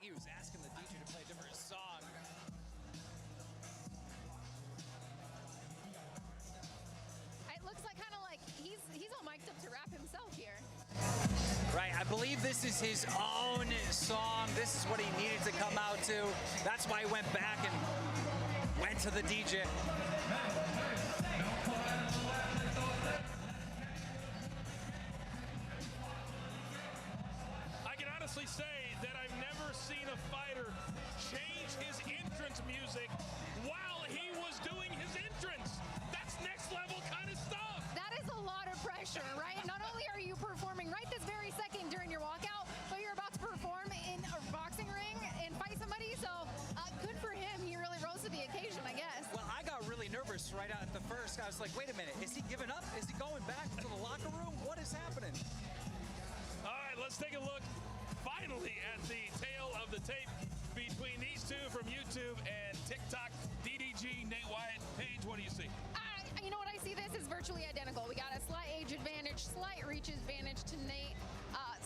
think he was asking the DJ to play a different song. It looks like kind of like he's all mic'd up to rap himself here. Right, I believe this is his own song. This is what he needed to come out to. That's why he went back and went to the DJ. I can honestly say that I've never seen a fighter change his entrance music while he was doing his entrance. That's next level kind of stuff. That is a lot of pressure, right? Not only are you performing right this very second during your walkout, but you're about to perform in a boxing ring and fight somebody. So good for him. He really rose to the occasion, I guess. Well, I got really nervous right out at the first. I was like, wait a minute, is he giving up? Is he going back to the locker room? What is happening? All right, let's take a look finally at the tail of the tape between these two from YouTube and TikTok. DDG, Nate Wyatt, Paige, what do you see? You know what I see? This is virtually identical. We got a slight age advantage, slight reach advantage to Nate,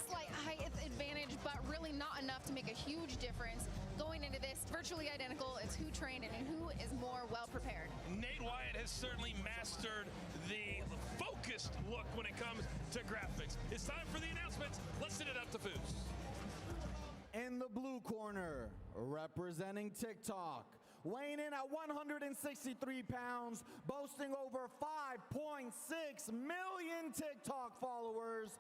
slight height advantage, but really not enough to make a huge difference. Going into this, virtually identical. It's who trained and who is more well prepared. Nate Wyatt has certainly mastered the focused look when it comes to graphics. It's time for the announcements. Let's send it up to Foos. In the blue corner, representing TikTok, weighing in at 163 pounds, boasting over 5.6 million TikTok followers,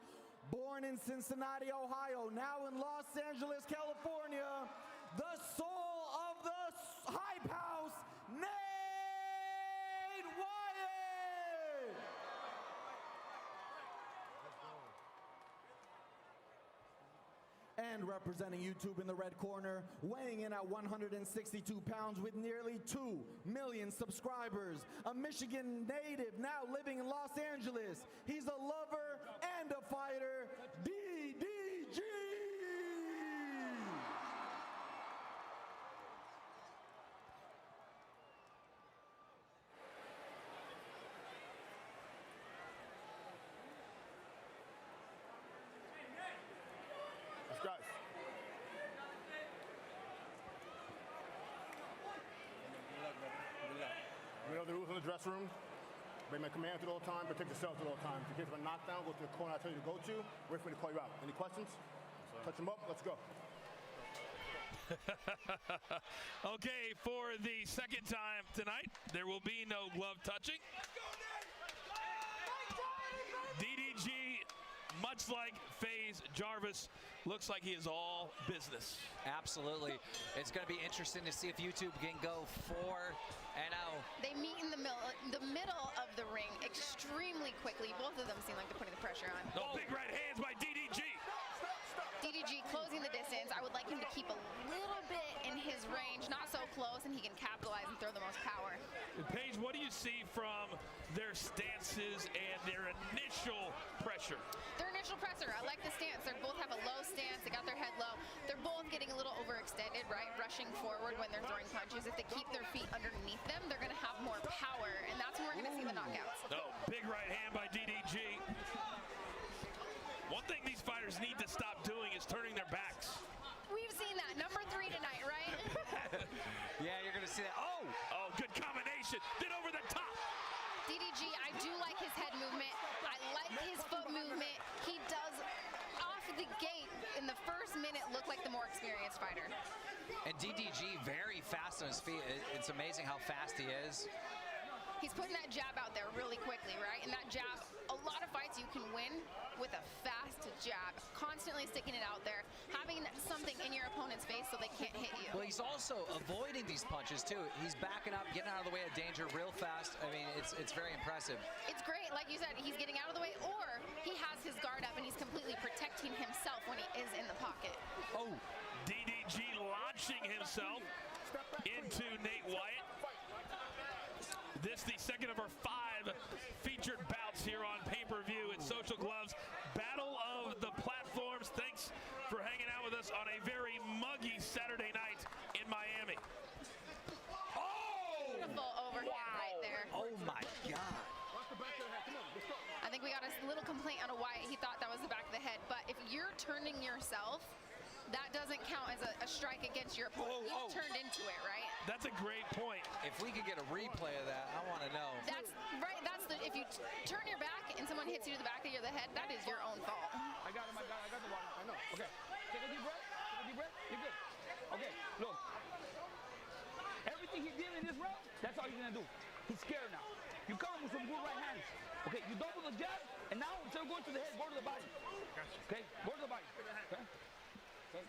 born in Cincinnati, Ohio, now in Los Angeles, California, the soul of the Hype House, Nate Wyatt! And representing YouTube in the red corner, weighing in at 162 pounds with nearly 2 million subscribers, a Michigan native now living in Los Angeles. He's a lover and a fighter, DDG! Let's go. We know the rules in the dressing room. Obey my commands at all times, protect yourselves at all times. In case of a knockdown, go to the corner I tell you to go to. Wait for me to call you out. Any questions? Touch them up. Let's go. Okay, for the second time tonight, there will be no glove touching. DDG, much like FaZe Jarvis, looks like he is all business. Absolutely. It's going to be interesting to see if YouTube can go 4-0. They meet in the middle of the ring extremely quickly. Both of them seem like they're putting the pressure on. Oh, big right hands by DDG. DDG closing the distance. I would like him to keep a little bit in his range, not so close, and he can capitalize and throw the most power. Paige, what do you see from their stances and their initial pressure? Their initial pressure, I like the stance. They both have a low stance. They got their head low. They're both getting a little overextended, right? Rushing forward when they're throwing punches. If they keep their feet underneath them, they're going to have more power, and that's when we're going to see the knockouts. Oh, big right hand by DDG. One thing these fighters need to stop doing is turning their backs. We've seen that. Number 3 tonight, right? Yeah, you're going to see that. Oh! Oh, good combination. Then over the top. DDG, I do like his head movement. I like his foot movement. He does, off the gate, in the first minute, look like the more experienced fighter. And DDG very fast on his feet. It's amazing how fast he is. He's putting that jab out there really quickly, right? And that jab, a lot of fights you can win with a fast jab, constantly sticking it out there, having something in your opponent's face so they can't hit you. Well, he's also avoiding these punches, too. He's backing up, getting out of the way of danger real fast. I mean, it's very impressive. It's great. Like you said, he's getting out of the way, or he has his guard up and he's completely protecting himself when he is in the pocket. Oh, DDG launching himself into Nate Wyatt. This the second of our 5 featured bouts here on pay-per-view at Social Gloves. Battle of the Platforms. Thanks for hanging out with us on a very muggy Saturday night in Miami. Oh! Beautiful overhand right there. Oh, my God. I think we got a little complaint out of Wyatt. He thought that was the back of the head. But if you're turning yourself, that doesn't count as a strike against your opponent. You turned into it, right? That's a great point. If we could get a replay of that, I want to know. That's right. That's the, if you turn your back and someone hits you to the back of the head, that is your own fault. I got him. I got the water. I know. Okay. Take a deep breath. Take a deep breath. You're good. Okay. Look. Everything he did in this round, that's all he's gonna do. He's scared now. You come with some good right hands. Okay. You double the jab, and now instead of going to the head, go to the body. Okay. Go to the body. Okay. Okay.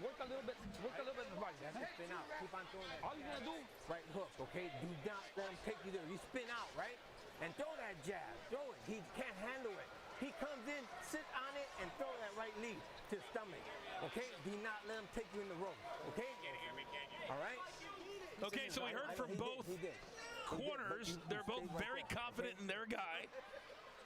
Work a little bit. Work a little bit in the body. That's it. Spin out. Keep on throwing that. All you're gonna do. Right hook. Okay. Do not let him take you there. You spin out, right? And throw that jab. Throw it. He can't handle it. He comes in, sit on it, and throw that right knee to his stomach. Okay? Do not let him take you in the rope. Okay? All right? Okay, so we heard from both corners. They're both very confident in their guy.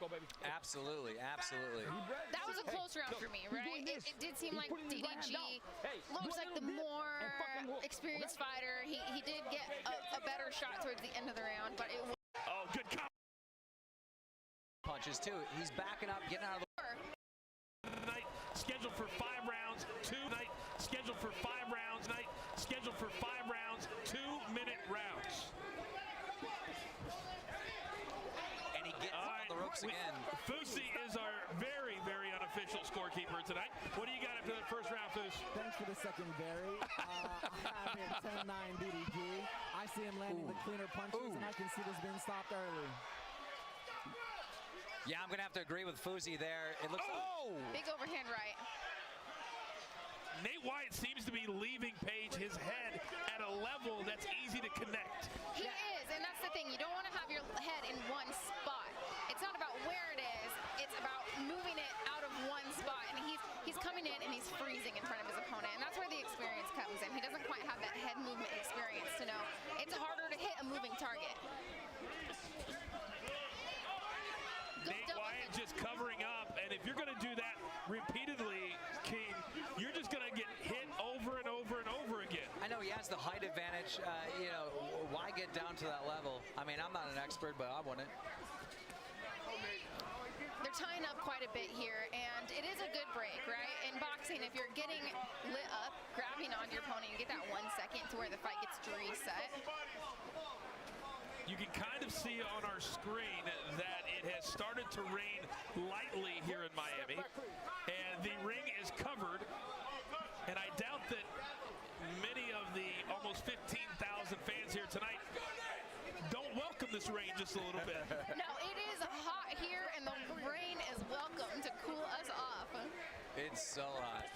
Go, baby. Absolutely, absolutely. That was a close round for me, right? It did seem like DDG looks like the more experienced fighter. He did get a better shot towards the end of the round, but it was Good punches too. He's backing up, getting out of the night scheduled for 5 rounds. Night scheduled for 5 rounds. Night scheduled for 5 rounds. 2-minute rounds. and he gets on the ropes again. Fusi is our very, very unofficial scorekeeper tonight. What do you got after the first round, Fus? Thanks for the second, Barry. I have it 10-9 DDG. I see him landing the cleaner punches, and I can see this being stopped early. Yeah, I'm going to have to agree with Fusi there. It looks big overhand right. Nate Wyatt seems to be leaving Page his head at a level that's easy to connect. He is, and that's the thing. You don't want to have your head in one spot. It's not about where it is. It's about moving it out of one spot. And he's coming in and he's freezing in front of his opponent. And that's where the experience comes in. He doesn't quite have that head movement experience to know. It's harder to hit a moving target. Nate Wyatt just covering up, and if you're going to do that repeatedly, King, you're just going to get hit over and over and over again. I know he has the height advantage. You know, why get down to that level? I mean, I'm not an expert, but I wouldn't. They're tying up quite a bit here, and it is a good break, right? In boxing, if you're getting lit up, grabbing on your opponent, you get that 1 second to where the fight gets to reset. You can kind of see on our screen that it has started to rain lightly here in Miami, and the ring is covered, and I doubt that many of the almost 15,000 fans here tonight don't welcome this rain just a little bit. No, it is hot here, and the rain is welcome to cool us off. It's so hot.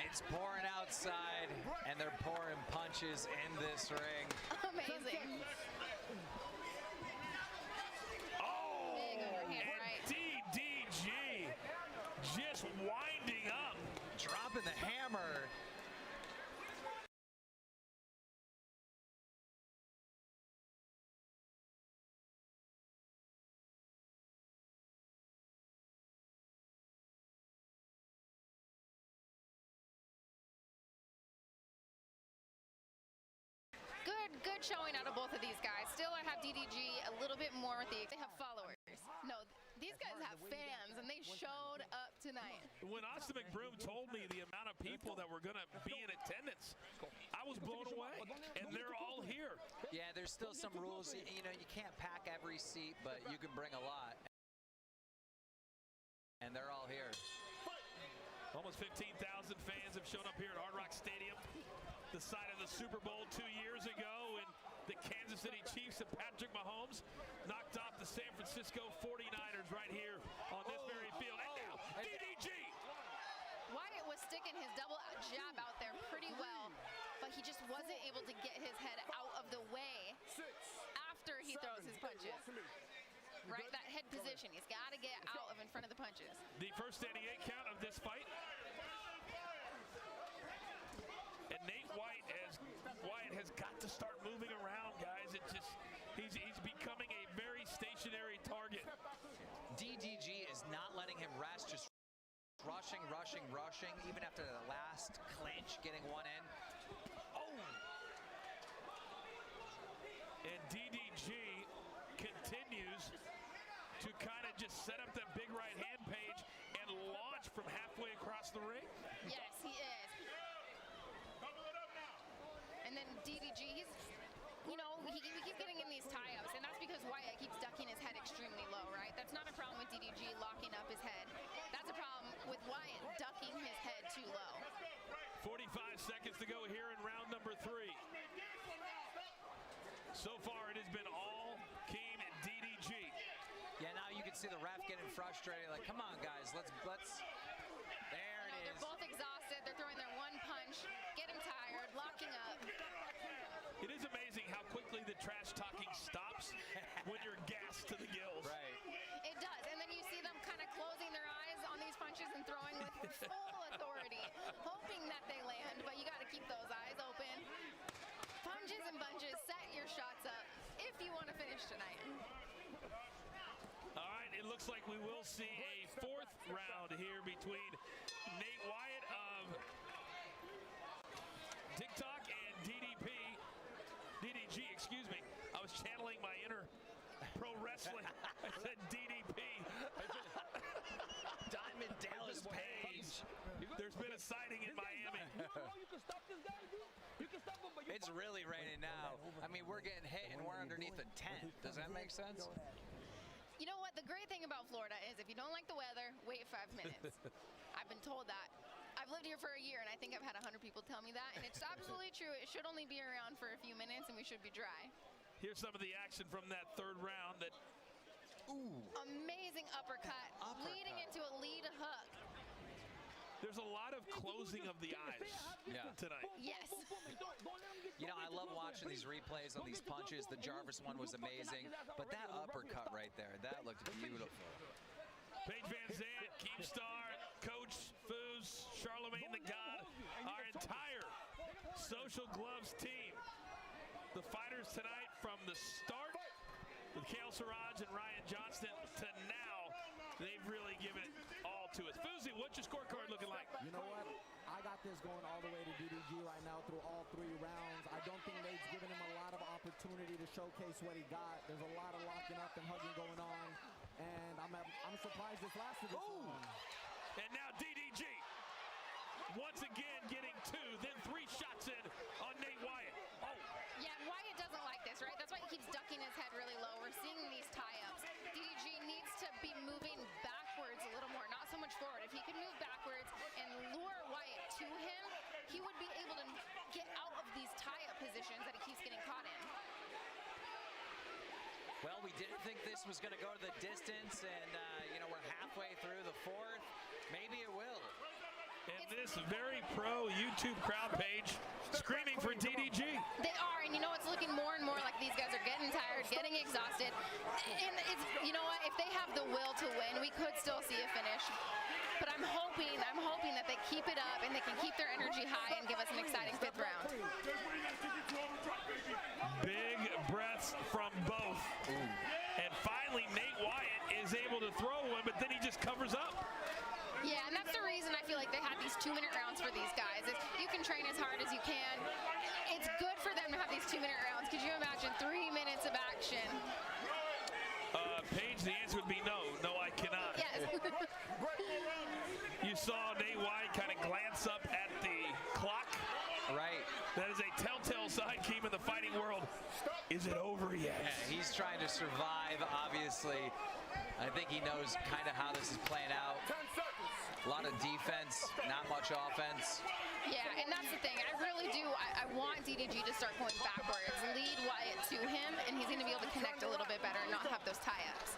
It's pouring outside, and they're pouring punches in this ring. Amazing. DDG just winding up. Dropping the hammer. Good showing out of both of these guys. Still, I have DDG a little bit more with they have followers. No, these guys have fans, and they showed up tonight. When Austin McBroom told me the amount of people that were going to be in attendance, I was blown away, and they're all here. Yeah, there's still some rules. You know, you can't pack every seat, but you can bring a lot. And they're all here. Almost 15,000 fans have shown up here at Hard Rock Stadium, the site of the Super Bowl 2 years ago, and the Kansas City Chiefs and Patrick Mahomes knocked off the San Francisco 49ers right here on this very field. And now, DDG! Wyatt was sticking his double jab out there pretty well, but he just wasn't able to get his head out of the way after he throws his punches. Right, that head position, he's got to get out of in front of the punches. The first standing 8 count of this fight. And Nate Wyatt has got to start moving around, guys. It just he's becoming a very stationary target. DDG is not letting him rest, just rushing, even after the last clinch, getting one in. And DDG continues to kind of just set up that big right hand Page and launch from halfway across the ring. Yes, he is. then DDG, he's, you know, we keep getting in these tie-ups, and that's because Wyatt keeps ducking his head extremely low, right? That's not a problem with DDG locking up his head. That's a problem with Wyatt ducking his head too low. 45 seconds to go here in round number 3. So far, it has been all Keem and DDG. Yeah, now you can see the ref getting frustrated. Like, come on, guys, let's. There it is. They're both exhausted. They're throwing their one punch, getting tired, locking up. It is amazing how quickly the trash talking stops when you're gassed to the gills. Right. It does, and then you see them kind of closing their eyes on these punches and throwing with full authority, hoping that they land, but you got to keep those eyes open. Punches and bunches, set your shots up if you want to finish tonight. All right, it looks like we will see a 4th round here between Nate Wyatt of TikTok and DDG, excuse me. I was channeling my inner pro wrestling. I said DDP. Diamond Dallas Page. There's been a sighting in Miami. You can stop this guy, dude. You can stop him, but you It's really raining now. I mean, we're getting hit and we're underneath a tent. Does that make sense? You know what? The great thing about Florida is if you don't like the weather, wait 5 minutes. I've been told that. I've lived here for a year, and I think I've had 100 people tell me that, and it's absolutely true. It should only be around for a few minutes, and we should be dry. Here's some of the action from that 3rd round. That Amazing uppercut, leading into a lead hook. there's a lot of closing of the eyes tonight. Yes. You know, I love watching these replays on these punches. The Jarvis one was amazing, but that uppercut right there, that looked beautiful. Paige Van Zandt, Keemstar, Coach Foos, Charlemagne the God, our entire Social Gloves team. The fighters tonight from the start with Kale Siraj and Ryan Johnston to now, they've really given it all to us. Foosy, what's your scorecard looking like? You know what? I got this going all the way to DDG right now through all 3 rounds. I don't think Nate's given him a lot of opportunity to showcase what he got. There's a lot of locking up and hugging going on, and I'm surprised this lasted this long. And now DDG, once again getting 2, then 3 shots in on Nate Wyatt. Oh, Yeah, Wyatt doesn't like this, right? That's why he keeps ducking his head really low. We're seeing these tie-ups. DDG needs to be moving backwards a little more, not so much forward. If he could move backwards and lure Wyatt to him, he would be able to get out of these tie-up positions that he keeps getting caught in. Well, we didn't think this was going to go to the distance, and, you know, we're halfway through the 4th. Maybe it will. and this very pro YouTube crowd page screaming for DDG. They are, and you know, it's looking more and more like these guys are getting tired, getting exhausted. And it's, you know what, if they have the will to win, we could still see a finish. But I'm hoping that they keep it up and they can keep their energy high and give us an exciting 5th round. Big breaths from both. And finally, Nate Wyatt is able to throw one, but then he just covers up. Yeah, and that's the reason I feel like they had these 2-minute rounds for these guys. If you can train as hard as you can, it's good for them to have these 2-minute rounds. Could you imagine 3 minutes of action? Paige, the answer would be no. No, I cannot. Yes. You saw Nate Wyatt kind of glance up at the clock. Right. That is a telltale sign, Keem, in the fighting world. Is it over yet? Yeah, he's trying to survive, obviously. I think he knows kind of how this is playing out. A lot of defense, not much offense. Yeah, and that's the thing. I really do. I want DDG to start going backwards, lead Wyatt to him, and he's going to be able to connect a little bit better and not have those tie-ups.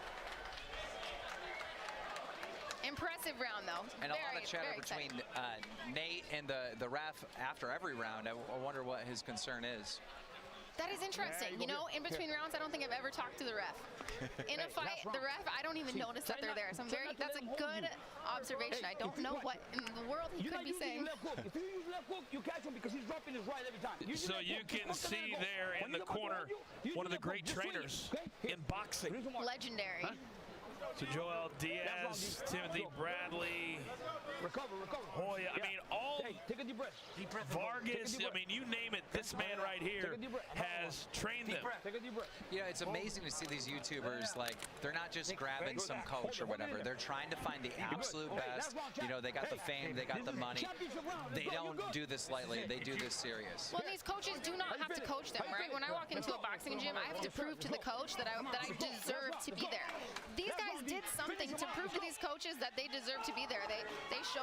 Impressive round, though. And a lot of chatter between Nate and the ref after every round. I wonder what his concern is. That is interesting. You know, in between rounds, I don't think I've ever talked to the ref. In a fight, the ref, I don't even notice that they're there. So that's a good observation. I don't know what in the world he could be saying. If you use left hook, you catch him because he's dropping his right every time. So you can see there in the corner one of the great trainers in boxing. Legendary. So Joel Diaz, Timothy Bradley, Recover. Hoya, I mean, all Hey, take a deep breath. Vargas, I mean, you name it, this man right here has trained them. Take a deep breath. You know, it's amazing to see these YouTubers, like, they're not just grabbing some coach or whatever. They're trying to find the absolute best. You know, they got the fame, they got the money. They don't do this lightly. They do this serious. Well, these coaches do not have to coach them, right? When I walk into a boxing gym, I have to prove to the coach that I deserve to be there. These guys did something to prove to these coaches that they deserve to be there. They show.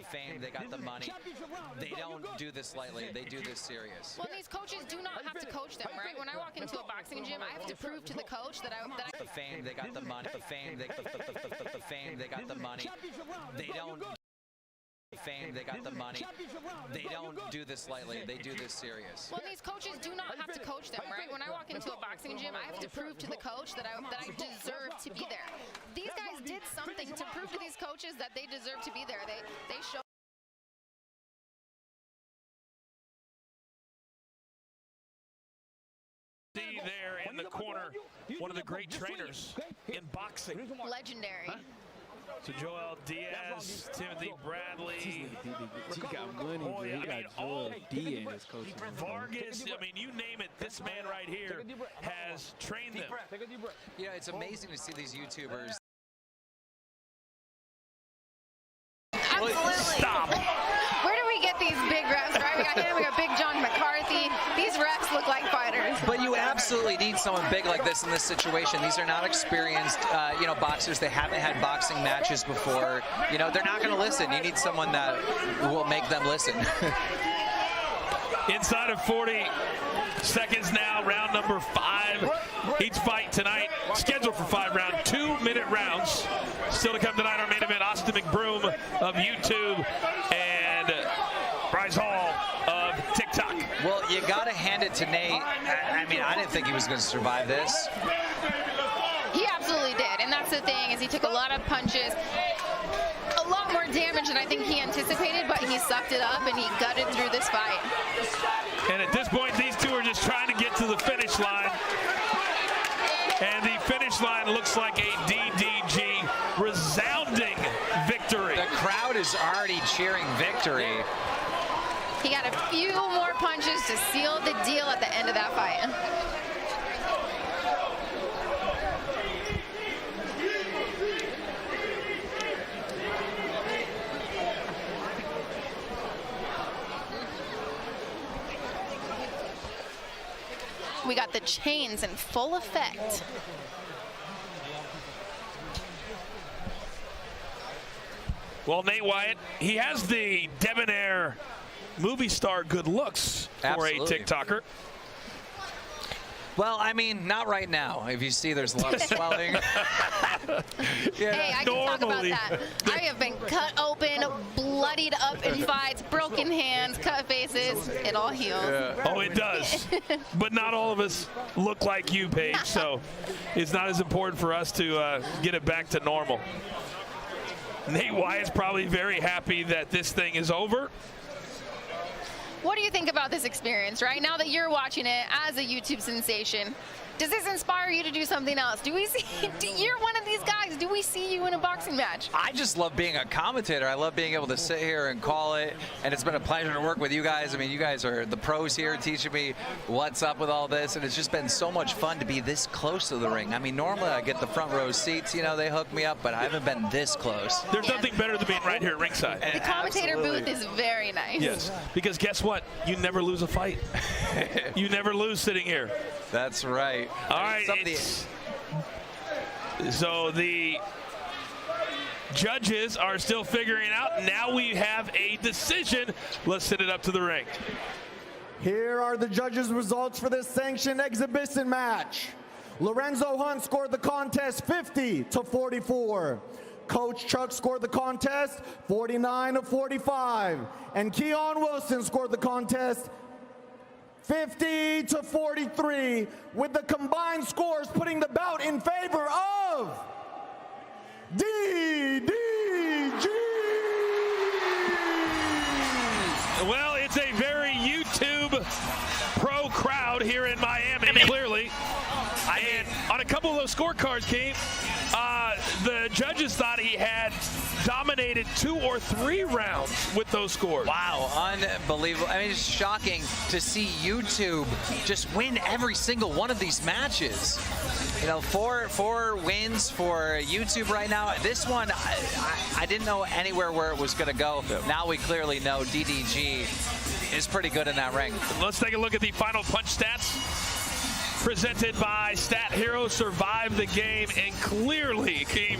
Fame, they got the money. They don't do this lightly. They do this serious. Well, these coaches do not have to coach them, right? When I walk into a boxing gym, I have to prove to the coach that The fame, they got the money. The fame, the fame, they got the money. They don't. Fame, they got the money. They don't do this lightly. They do this serious. Well, these coaches do not have to coach them, right? When I walk into a boxing gym, I have to prove to the coach that I deserve to be there. These guys did something to prove to these coaches that they deserve to be there. They show. See there in the corner, one of the great trainers in boxing. Legendary. So Joel Diaz, Timothy Bradley, He got money, Hoya, he I mean, got all Joel Diaz coaching. Vargas, I mean, you name it, this man right here has trained them. Take a deep breath. You know, it's amazing to see these YouTubers. Absolutely. Stop. Where do we get these big refs, right? We got him, we got Big John McCarthy. These refs look like fighters. But you absolutely need someone big like this in this situation. These are not experienced, boxers. They haven't had boxing matches before. You know, they're not going to listen. You need someone that will make them listen. Inside of 40 seconds now, round number 5. Each fight tonight scheduled for 5 rounds, 2-minute rounds. Still to come tonight, our main event, Austin McBroom of YouTube and Bryce Hall of TikTok. Well, you got to hand it to Nate. I mean, I didn't think he was going to survive this. He absolutely did, and that's the thing, is he took a lot of punches. A lot more damage than I think he anticipated, but he sucked it up and he gutted through this fight. And at this point, these two are just trying to get to the finish line. And the finish line looks like a DDG resounding victory. The crowd is already cheering victory. He got a few more punches to seal the deal at the end of that fight. We got the chains in full effect. Well, Nate Wyatt, he has the debonair movie star good looks for Absolutely. a TikToker. Well, I mean, not right now. If you see, there's a lot of swelling. Hey, I can talk about that. I have been cut open, bloodied up in fights, broken hands, cut faces. It all heals. Oh, it does. But not all of us look like you, Paige, so it's not as important for us to get it back to normal. Nate Wyatt's probably very happy that this thing is over. What do you think about this experience, right? Now that you're watching it as a YouTube sensation, does this inspire you to do something else? Do we see, you're one of these guys, do we see you in a boxing match? I just love being a commentator. I love being able to sit here and call it, and it's been a pleasure to work with you guys. I mean, you guys are the pros here teaching me what's up with all this, and it's just been so much fun to be this close to the ring. I mean, normally I get the front row seats, you know, they hook me up, but I haven't been this close. There's nothing better than being right here at ringside. The commentator booth is very nice. Yes, because guess what? You never lose a fight. You never lose sitting here. That's right. All right. So the judges are still figuring out. Now we have a decision. Let's send it up to the ring. Here are the judges' results for this sanctioned exhibition match. Lorenzo Hunt scored the contest 50-44. Coach Chuck scored the contest 49-45. And Keon Wilson scored the contest 50-43, with the combined scores putting the bout in favor of DDG. Well, it's a very YouTube pro crowd here in Miami, clearly. And on a couple of those scorecards, King, the judges thought he had dominated 2 or 3 rounds with those scores. Wow, unbelievable. I mean, it's shocking to see YouTube just win every single one of these matches. You know, four wins for YouTube right now. This one, I didn't know anywhere where it was going to go. Yep. Now we clearly know DDG is pretty good in that ring. Let's take a look at the final punch stats presented by Stat Hero. Survived the game, and clearly, Keem,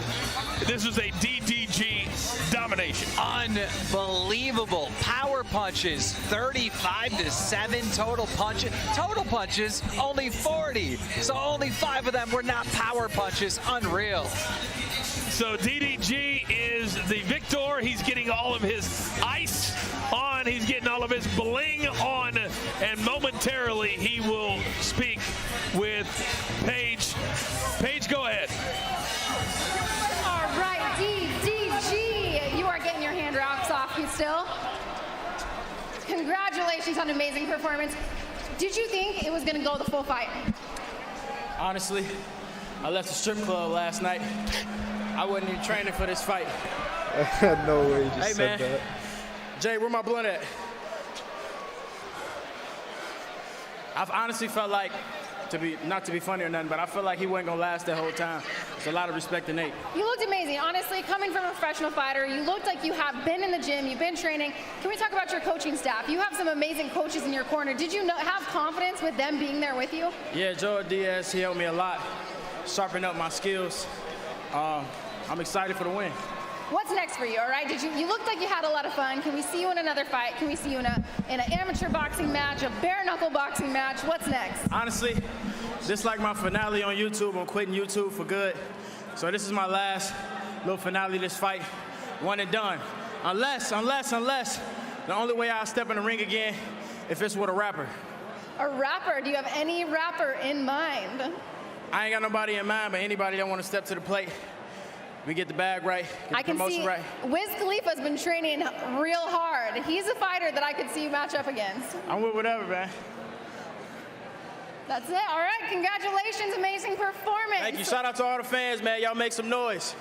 this was a DDG domination. Unbelievable. Power punches, 35-7 total punches. Total punches, only 40. So only 5 of them were not power punches. Unreal. So DDG is the victor. He's getting all of his ice on. He's getting all of his bling on. And momentarily, he will speak with Paige. Paige, go ahead. All right, DDG, you are getting your hand rocks off you still. Congratulations on an amazing performance. Did you think it was going to go the full fight? Honestly, I left the strip club last night. I wasn't even training for this fight. No way you just said that. Jay, where my blunt at? I've honestly felt like, not to be funny or nothing, but I felt like he wasn't gonna last that whole time. It's a lot of respect to Nate. You looked amazing. Honestly, coming from a professional fighter, you looked like you have been in the gym, you've been training. Can we talk about your coaching staff? You have some amazing coaches in your corner. Did you have confidence with them being there with you? Yeah, Joe Diaz, he helped me a lot, sharpen up my skills. I'm excited for the win. What's next for you, all right? You looked like you had a lot of fun. Can we see you in another fight? Can we see you in an amateur boxing match, a bare knuckle boxing match? What's next? Honestly, this is like my finale on YouTube. I'm quitting YouTube for good. So this is my last little finale of this fight. One and done. Unless, the only way I'll step in the ring again if it's with a rapper. A rapper? Do you have any rapper in mind? I ain't got nobody in mind, but anybody that want to step to the plate, we get the bag right, get the promotion right. Wiz Khalifa's been training real hard. He's a fighter that I could see you match up against. I'm with whatever, man. That's it. All right. Congratulations. Amazing performance. Thank you. Shout out to all the fans, man. Y'all make some noise.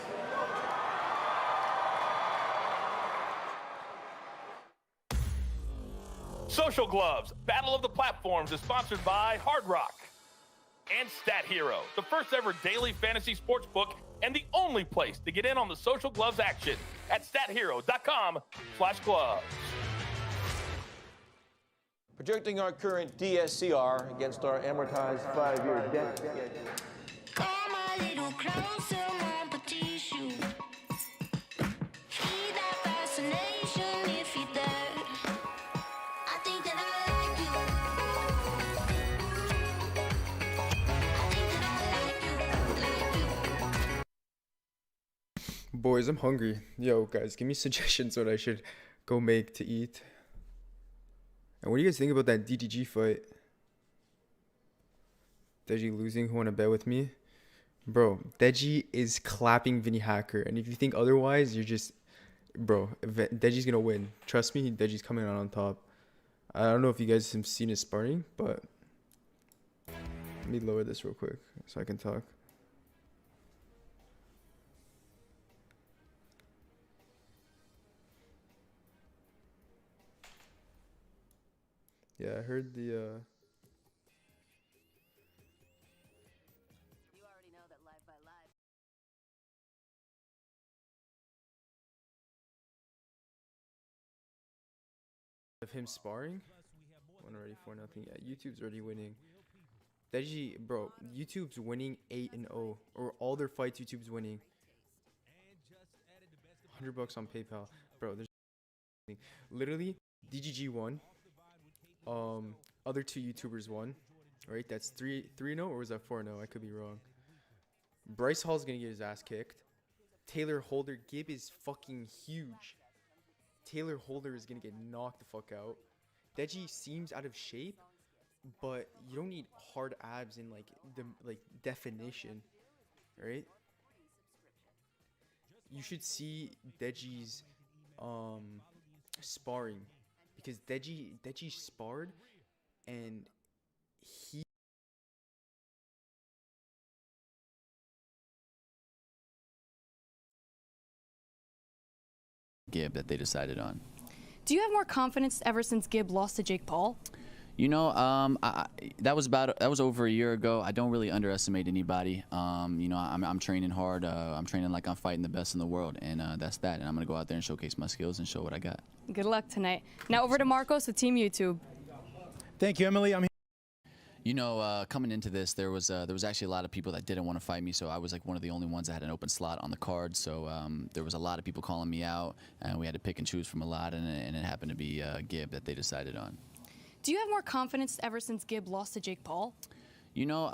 Social Gloves, Battle of the Platforms is sponsored by Hard Rock and Stat Hero, the first ever daily fantasy sports book and the only place to get in on the Social Gloves action at stathero.com/gloves. Projecting our current DSCR against our amortized 5-year debt. Come a little closer, mon petit chou. Feel that fascination if you're there. I think that I like you. I think that I like you. Boys, I'm hungry. Yo, guys, give me suggestions what I should go make to eat. And what do you guys think about that DDG fight? Deji losing, who want to bet with me? Bro, Deji is clapping Vinny Hacker. And if you think otherwise, you're just... Bro, Deji's going to win. Trust me, Deji's coming out on top. I don't know if you guys have seen his sparring, but... Let me lower this real quick so I can talk. Yeah, I heard the, You already know that live by live. of him sparring. One already 4-0. Yeah, YouTube's already winning. Deji, bro, YouTube's winning 8-0. Or all their fights, YouTube's winning. $100 on PayPal. Bro, there's literally DGG won. Other 2 YouTubers won, right? That's 3-0, or was that 4-0? I could be wrong. Bryce Hall's gonna get his ass kicked. Taylor Holder. Gib is fucking huge. Taylor Holder is gonna get knocked the fuck out. Deji seems out of shape, but you don't need hard abs in like the definition, right? You should see Deji's sparring, because Deji sparred and he Gib that they decided on. Do you have more confidence ever since Gib lost to Jake Paul? You know, that was over a year ago. I don't really underestimate anybody. You know, I'm training hard. I'm training like I'm fighting the best in the world, and that's that. And I'm gonna go out there and showcase my skills and show what I got. Good luck tonight. Now over to Marcos with Team YouTube. Thank you, Emily. I'm here. You know, coming into this, there was actually a lot of people that didn't want to fight me, so I was like one of the only ones that had an open slot on the card. So there was a lot of people calling me out, and we had to pick and choose from a lot, and it happened to be Gib that they decided on. Do you have more confidence ever since Gib lost to Jake Paul? You know,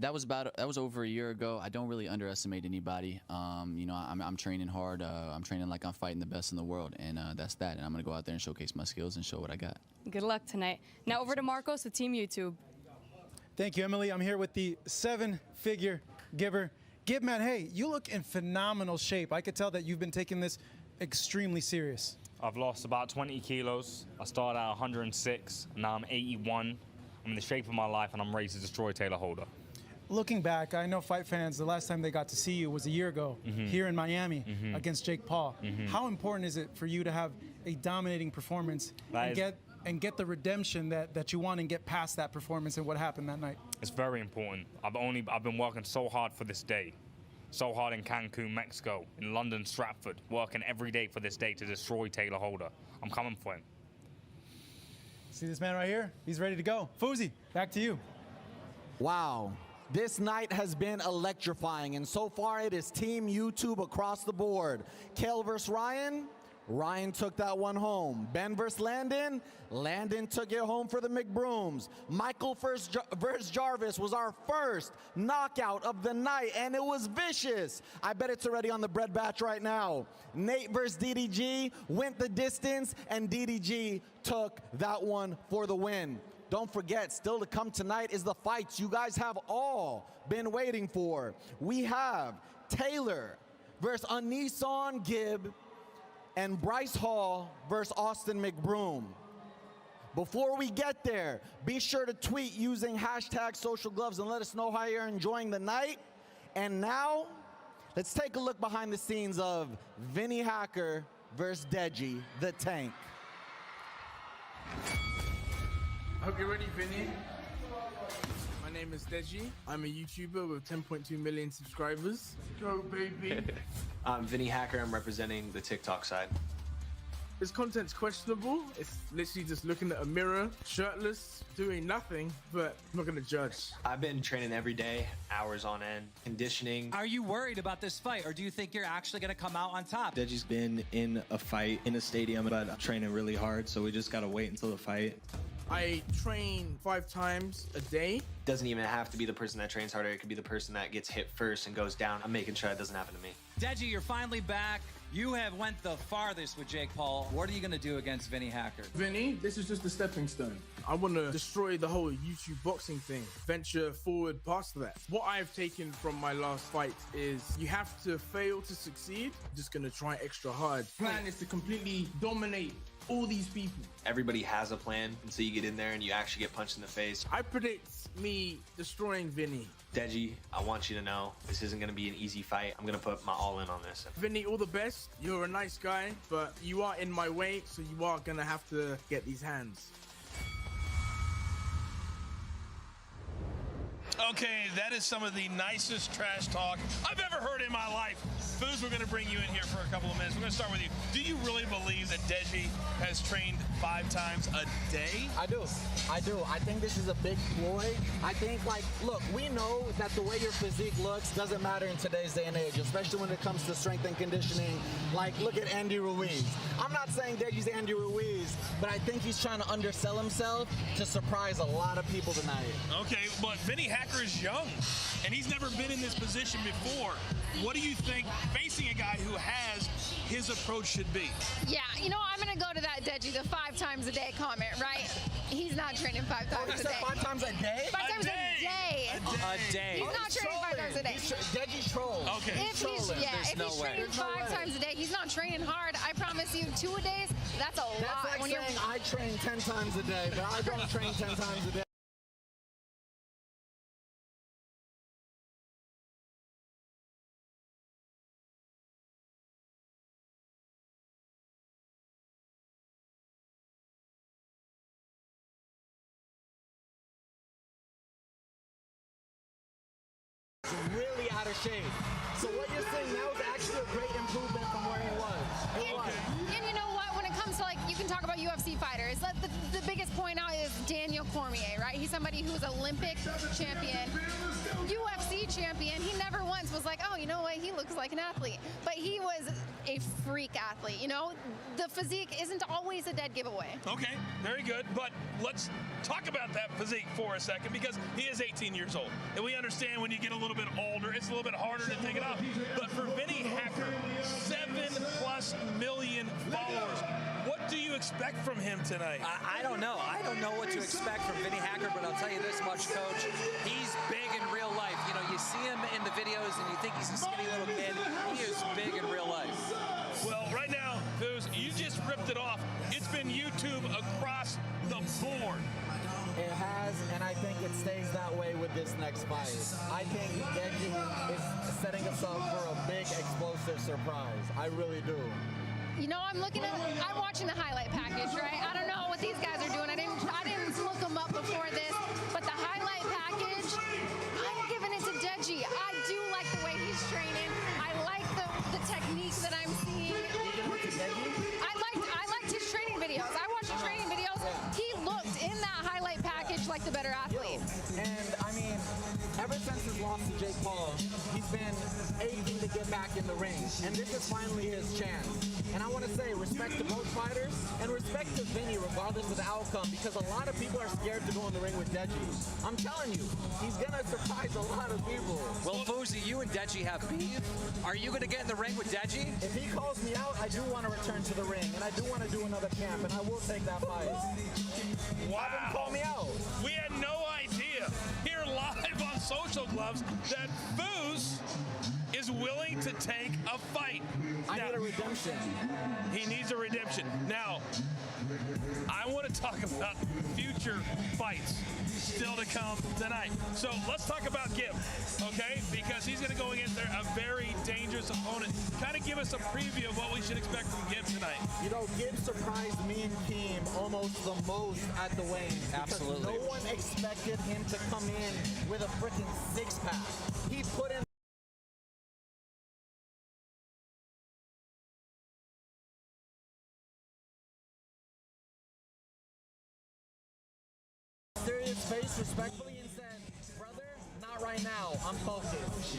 that was over a year ago. I don't really underestimate anybody. You know, I'm training hard. I'm training like I'm fighting the best in the world, and that's that. And I'm gonna go out there and showcase my skills and show what I got. Good luck tonight. Now over to Marcos with Team YouTube. Thank you, Emily. I'm here with the 7-figure giver. Gib, man, hey, you look in phenomenal shape. I could tell that you've been taking this extremely serious. I've lost about 20 kilos. I started at 106, now I'm 81. I'm in the shape of my life, and I'm ready to destroy Taylor Holder. Looking back, I know fight fans, the last time they got to see you was a year ago here in Miami against Jake Paul. How important is it for you to have a dominating performance and get the redemption that you want and get past that performance and what happened that night? It's very important. I've been working so hard for this day. So hard in Cancun, Mexico, in London, Stratford, working every day for this day to destroy Taylor Holder. I'm coming for him. See this man right here? He's ready to go. Fuzi, back to you. Wow. This night has been electrifying, and so far it is Team YouTube across the board. Kale versus Ryan. Ryan took that one home. Ben versus Landon. Landon took it home for the McBrooms. Michael versus Jarvis was our first knockout of the night, and it was vicious. I bet it's already on the bread batch right now. Nate versus DDG went the distance, and DDG took that one for the win. Don't forget, still to come tonight is the fights you guys have all been waiting for. We have Taylor versus Anisan Gib, and Bryce Hall versus Austin McBroom. Before we get there, be sure to tweet using #SocialGloves and let us know how you're enjoying the night. And now, let's take a look behind the scenes of Vinny Hacker versus Deji, the Tank. I hope you're ready, Vinny. My name is Deji. I'm a YouTuber with 10.2 million subscribers. Go, baby. I'm Vinny Hacker. I'm representing the TikTok side. This content's questionable. It's literally just looking at a mirror, shirtless, doing nothing, but I'm not gonna judge. I've been training every day, hours on end, conditioning. Are you worried about this fight, or do you think you're actually gonna come out on top? Deji's been in a fight in a stadium, but I'm training really hard, so we just gotta wait until the fight. I train 5 times a day. Doesn't even have to be the person that trains harder. It could be the person that gets hit first and goes down. I'm making sure that doesn't happen to me. Deji, you're finally back. You have went the farthest with Jake Paul. What are you gonna do against Vinny Hacker? Vinny, this is just a stepping stone. I want to destroy the whole YouTube boxing thing, venture forward past that. What I've taken from my last fight is you have to fail to succeed. I'm just gonna try extra hard. Plan is to completely dominate all these people. Everybody has a plan until you get in there and you actually get punched in the face. I predict me destroying Vinny. Deji, I want you to know this isn't going to be an easy fight. I'm going to put my all in on this. Vinny, all the best. You're a nice guy, but you are in my way, so you are going to have to get these hands. Okay, that is some of the nicest trash talk I've ever heard in my life. Foos, we're going to bring you in here for a couple of minutes. We're going to start with you. Do you really believe that Deji has trained 5 times a day? I do. I think this is a big ploy. I think, like, look, we know that the way your physique looks doesn't matter in today's day and age, especially when it comes to strength and conditioning. Like, look at Andy Ruiz. I'm not saying Deji's Andy Ruiz, but I think he's trying to undersell himself to surprise a lot of people tonight. Okay, but Vinny Hacker is young, and he's never been in this position before. What do you think facing a guy who has his approach should be? Yeah, you know, I'm going to go to that Deji, the 5 times a day comment, right? He's not training 5 times a day. 5 times a day? 5 times a day. A day. He's not training 5 times a day. Deji trolls. Okay. If he's training 5 times a day, he's not training hard. I promise you, 2 a days, that's a lot. That's like saying I train 10 times a day, but I don't train 10 times a day. Really out of shape. So what you're saying now is actually a great improvement from where he was. And you know what? When it comes to, like, you can talk about UFC fighters. The biggest point out is Daniel Cormier, right? He's somebody who's Olympic champion, UFC champion. He never once was like, oh, you know what? He looks like an athlete. But he was a freak athlete, you know? The physique isn't always a dead giveaway. Okay, very good. But let's talk about that physique for a second, because he is 18 years old. And we understand when you get a little bit older, it's a little bit harder to take it off. But for Vinny Hacker, 7+ million followers. What do you expect from him tonight? I don't know. I don't know what to expect from Vinny Hacker, but I'll tell you this much, Coach. He's big in real life. You know, you see him in the videos and you think he's a skinny little kid. He is big in real life. Well, right now, you just ripped it off. It's been YouTube across the board. It has, and I think it stays that way with this next fight. I think Deji is setting us up for a big explosive surprise. I really do. You know, I'm watching the highlight package, right? I don't know what these guys are doing. I didn't look them up before this, but the highlight package, I'm giving it to Deji. I do like the way he's training. I like the technique that I'm seeing. I liked his training videos. I watched the training videos. He looked in that highlight package like the better athlete. And I mean, ever since his loss to Jake Paul, he's been aching to get back in the ring. And this is finally his chance. And I want to say respect to both fighters and respect to Vinny regardless of the outcome, because a lot of people are scared to go in the ring with Deji. I'm telling you, he's going to surprise a lot of people. Well, Fousey, you and Deji have beef. Are you going to get in the ring with Deji? If he calls me out, I do want to return to the ring, and I do want to do another camp, and I will take that fight. Wow. Have him call me out. We had no idea here live on Social Gloves that Foos is willing to take a fight. I need a redemption. He needs a redemption. Now, I want to talk about future fights still to come tonight. So let's talk about Gib, okay? Because he's going to go against a very dangerous opponent. Kind of give us a preview of what we should expect from Gib tonight. You know, Gib surprised me and Keem almost the most at the weigh-ins. Absolutely. No one expected him to come in with a freaking six-pack. He put in serious face respectfully and said, brother, not right now, I'm focused.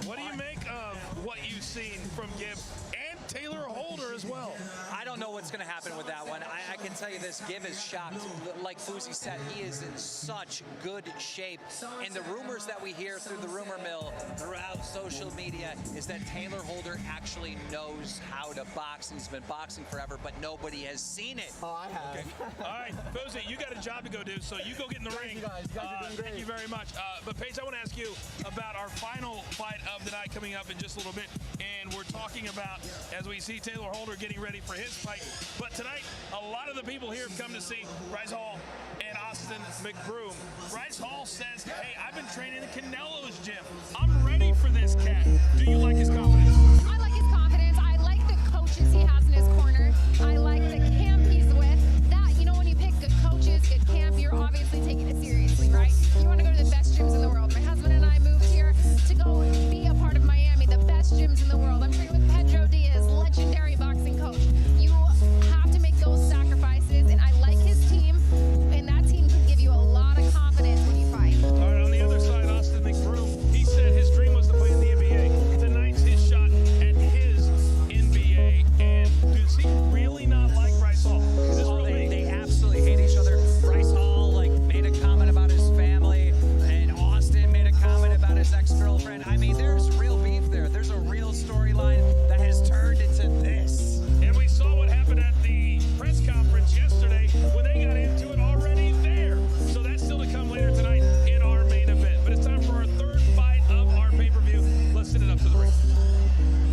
What do you make of what you've seen from Gib and Taylor Holder as well? I don't know what's going to happen with that one. I can tell you this, Gib is shocked. Like Fousey said, he is in such good shape. And the rumors that we hear through the rumor mill throughout social media is that Taylor Holder actually knows how to box. He's been boxing forever, but nobody has seen it. Oh, I have. Okay. All right, Fousey, you got a job to go do, so you go get in the ring. You guys are doing great. Thank you very much. But Paige, I want to ask you about our final fight of the night coming up in just a little bit. And we're talking about, as we see Taylor Holder getting ready for his fight. But tonight, a lot of the people here have come to see Bryce Hall and Austin McBroom. Bryce Hall says, hey, I've been training in Canelo's gym. I'm ready for this cat. Do you like his confidence? I like his confidence. I like the coaches he has in his corner. I like the camp he's with. That, you know, when you pick good coaches, good camp, you're obviously taking it seriously, right? You want to go to the best gyms in the world. My husband and I moved here to go be a part of Miami, the best gyms in the world. I'm training with Pedro Diaz, legendary boxing coach. You have to make those sacrifices, and I like his team, and that team can give you a lot of confidence when you fight. All right, on the other side, Austin McBroom, he said his dream was to play in the NBA. Tonight's his shot at his NBA. And does the ring.